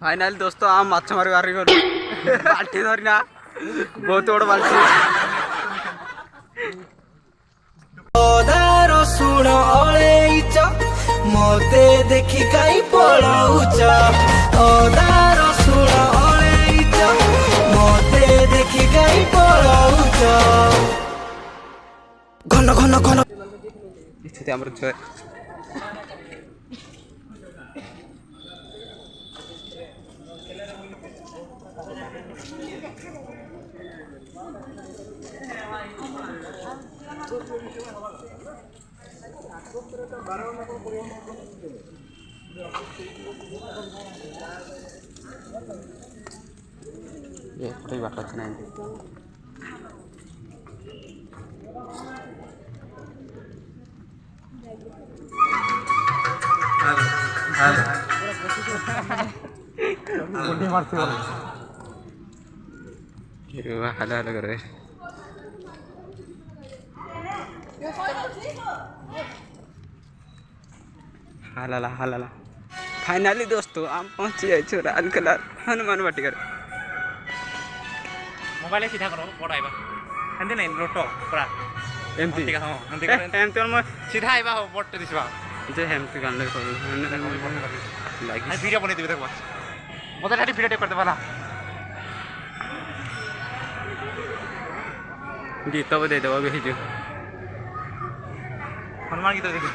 finally दोस्तों आम माछ मारी बाहर गलु बाल्टी धरिना बहुत बड़ बाल्टी रसुण अळेइच मते देखि काई पळौच अदा रसुण अळेइच मते देखि काई पळौच घन घन घन इथे हमर जय ये कोई बात नहीं गुड्डी मारती वाला ये हला हला कर रहे हालाला हालाला फाइनली दोस्तों आम पहुंची जाए लाल कलर हनुमान वाटिका मोबाइल सीधा करो बड़ा आइबा हंदे नहीं लोटो पूरा एमती हां हंदे एमती म सीधा आइबा हो बट दिसबा जे एमती गानले करू लाइक आज वीडियो बने दिबे देखो मते खाली वीडियो कर देबाला गीत दे दो भेजो हनुमान गीत देखो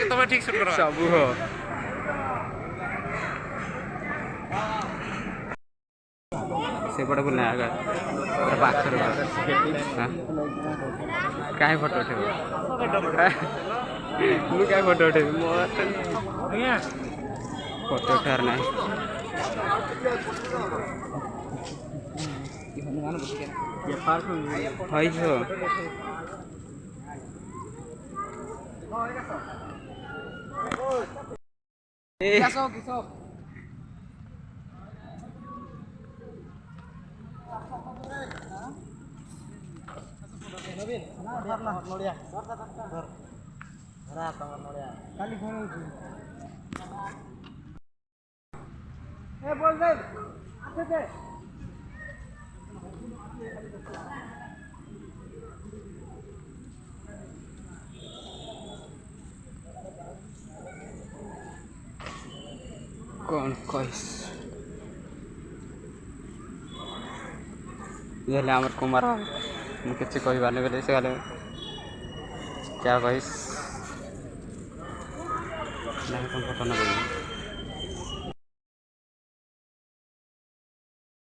तुम्हें ठीक शूट करो सब हो से बड़ा बोलना आगे पाखर काय फोटो उठेब मु काय फोटो उठेब फोटो उठार ना हई हो कौन कहिस ये आमर कुमार मुझे किसी कहबार नहीं बोले से गले क्या कहिस फोटो ना